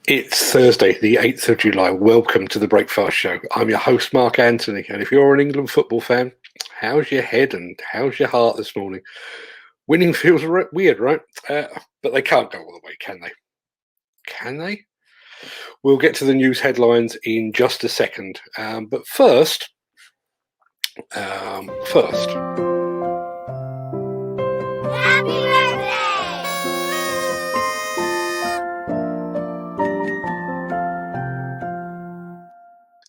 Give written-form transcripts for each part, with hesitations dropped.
It's Thursday, the 8th of July. Welcome to the Breakfast Show. I'm your host, Mark Anthony. And if you're an England football fan, how's your head and how's your heart this morning? Winning feels weird, right? But they can't go all the way, can they? Can they? We'll get to the news headlines in just a second. But first. Happy birthday!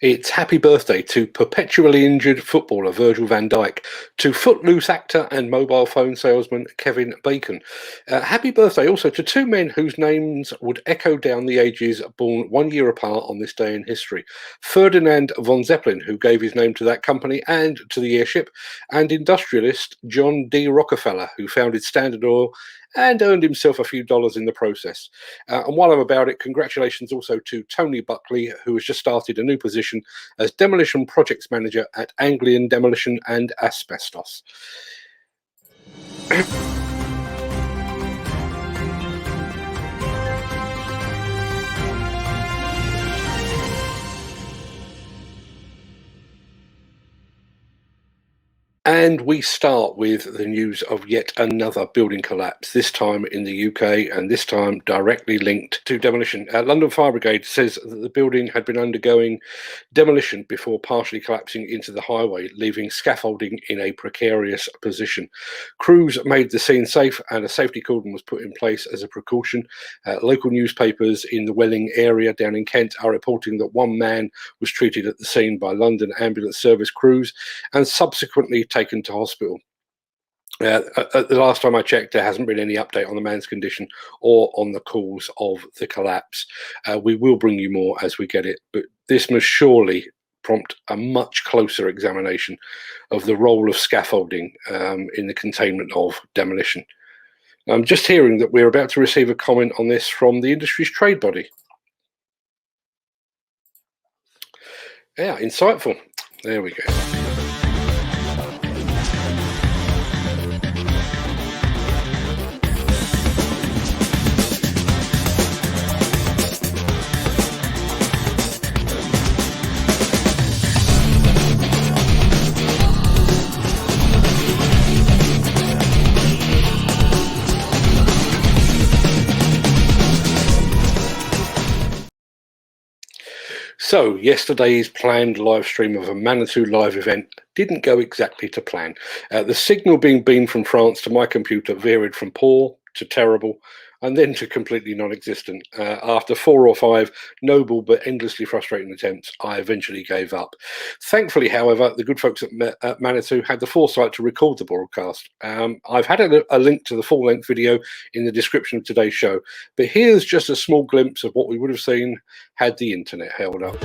It's happy birthday to perpetually injured footballer Virgil van Dijk, to footloose actor and mobile phone salesman Kevin Bacon. Happy birthday also to two men whose names would echo down the ages, born 1 year apart on this day in history. Ferdinand von Zeppelin, who gave his name to that company and to the airship, and industrialist John D. Rockefeller, who founded Standard Oil and earned himself a few dollars in the process. And while I'm about it, congratulations also to Tony Buckley, who has just started a new position as Demolition Projects Manager at Anglian Demolition and Asbestos. And we start with the news of yet another building collapse, this time in the UK and this time directly linked to demolition. London Fire Brigade says that the building had been undergoing demolition before partially collapsing into the highway, leaving scaffolding in a precarious position. Crews made the scene safe and a safety cordon was put in place as a precaution. Local newspapers in the Welling area down in Kent are reporting that one man was treated at the scene by London Ambulance Service crews and subsequently taken to hospital. At the last time I checked, there hasn't been any update on the man's condition or on the cause of the collapse. We will bring you more as we get it, but this must surely prompt a much closer examination of the role of scaffolding in the containment of demolition. I'm just hearing that we're about to receive a comment on this from the industry's trade body. Yeah, insightful. There we go. So, yesterday's planned live stream of a Manitou live event didn't go exactly to plan. The signal being beamed from France to my computer varied from poor to terrible and then to completely non-existent. After 4 or 5 noble but endlessly frustrating attempts, I eventually gave up. Thankfully, however, the good folks at Manitou had the foresight to record the broadcast. I've had a link to the full-length video in the description of today's show, but here's just a small glimpse of what we would have seen had the internet held up.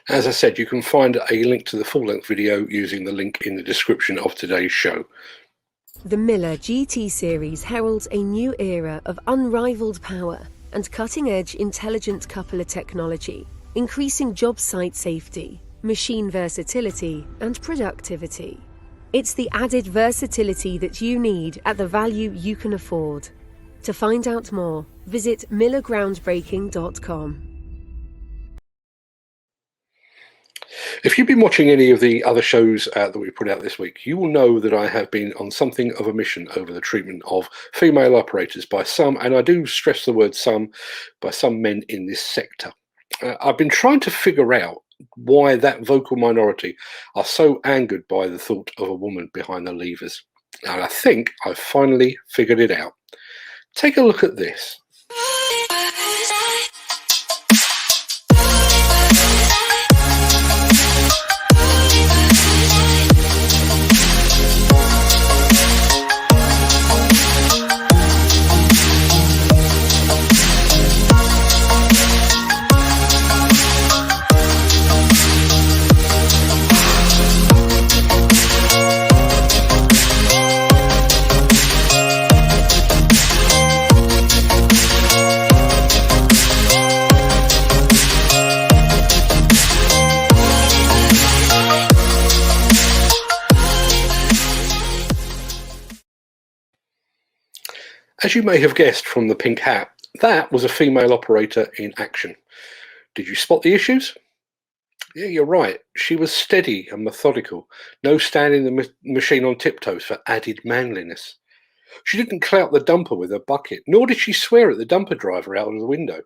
As I said, you can find a link to the full-length video using the link in the description of today's show. The Miller GT series heralds a new era of unrivaled power and cutting-edge intelligent coupler technology, increasing job site safety, machine versatility, and productivity. It's the added versatility that you need at the value you can afford. To find out more, visit millergroundbreaking.com. If you've been watching any of the other shows that we put out this week, you will know that I have been on something of a mission over the treatment of female operators by some, and I do stress the word some, by some men in this sector. I've been trying to figure out why that vocal minority are so angered by the thought of a woman behind the levers. And I think I've finally figured it out. Take a look at this. As you may have guessed from the pink hat, that was a female operator in action. Did you spot the issues? Yeah, you're right. She was steady and methodical, no standing the machine on tiptoes for added manliness. She didn't clout the dumper with her bucket, nor did she swear at the dumper driver out of the window.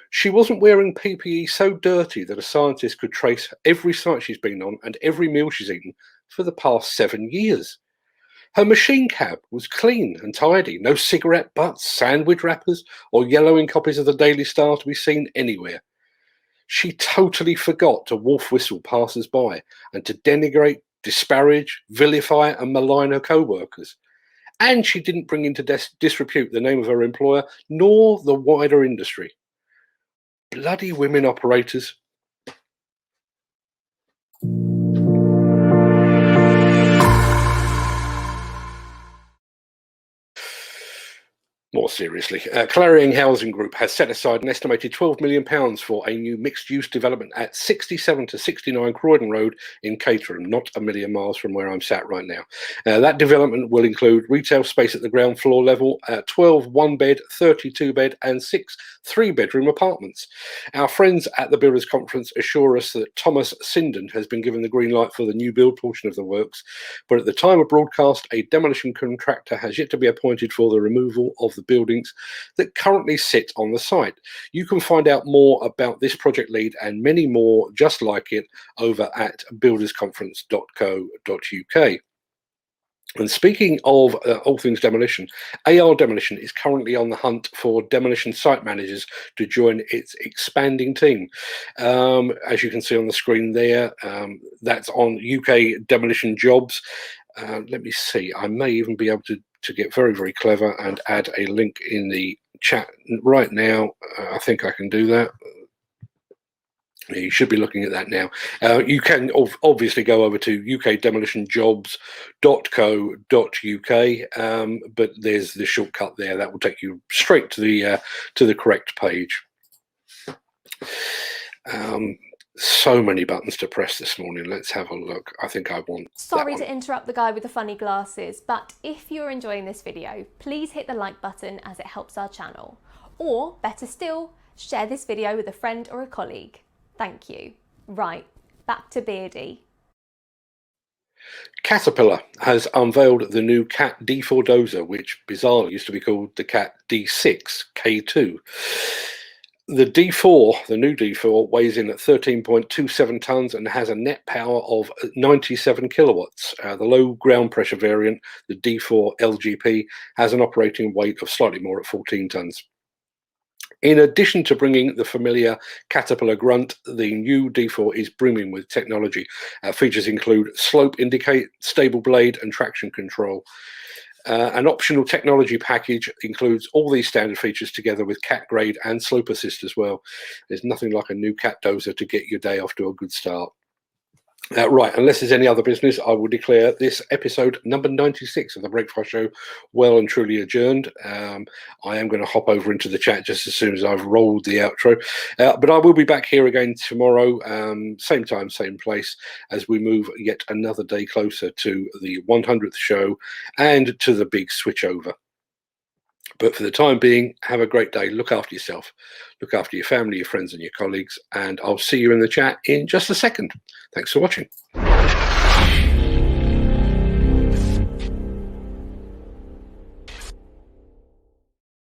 She wasn't wearing PPE so dirty that a scientist could trace every site she's been on and every meal she's eaten for the past 7 years. Her machine cab was clean and tidy, no cigarette butts, sandwich wrappers, or yellowing copies of the Daily Star to be seen anywhere. She totally forgot to wolf whistle passers-by and to denigrate, disparage, vilify and malign her co-workers. And she didn't bring into disrepute the name of her employer, nor the wider industry. Bloody women operators. More seriously, Clarion Housing Group has set aside an estimated £12 million for a new mixed-use development at 67 to 69 Croydon Road in Caterham, not a million miles from where I'm sat right now. That development will include retail space at the ground floor level, 12 one-bed, 32-bed and 6 three-bedroom apartments. Our friends at the Builders Conference assure us that Thomas Sinden has been given the green light for the new build portion of the works, but at the time of broadcast, a demolition contractor has yet to be appointed for the removal of the buildings that currently sit on the site. You can find out more about this project lead and many more just like it over at buildersconference.co.uk. And speaking of all things demolition, AR Demolition is currently on the hunt for demolition site managers to join its expanding team. As you can see on the screen there, that's on UK Demolition Jobs. Let me see, I may even be able to get very, very clever and add a link in the chat right now. I think I can do that. You should be looking at that now. You can obviously go over to ukdemolitionjobs.co.uk, but there's the shortcut there that will take you straight to the correct page. So many buttons to press this morning. Let's have a look. I think I want Sorry to interrupt the guy with the funny glasses, but if you're enjoying this video, please hit the like button as it helps our channel. Or better still, share this video with a friend or a colleague. Thank you. Right, back to Beardy. Caterpillar has unveiled the new Cat D4 dozer, which bizarrely used to be called the Cat D6 K2. The D4, the new D4, weighs in at 13.27 tonnes and has a net power of 97 kilowatts. The low ground pressure variant, the D4 LGP, has an operating weight of slightly more at 14 tonnes. In addition to bringing the familiar Caterpillar grunt, the new D4 is brimming with technology. Features include slope indicate, stable blade and traction control. An optional technology package includes all these standard features together with cat grade and slope assist as well. There's nothing like a new cat dozer to get your day off to a good start. Right, unless there's any other business, I will declare this episode number 96 of the Breakfast Show well and truly adjourned. I am going to hop over into the chat just as soon as I've rolled the outro. But I will be back here again tomorrow, same time, same place, as we move yet another day closer to the 100th show and to the big switchover. But for the time being, have a great day. Look after yourself. Look after your family, your friends and your colleagues. And I'll see you in the chat in just a second. Thanks for watching.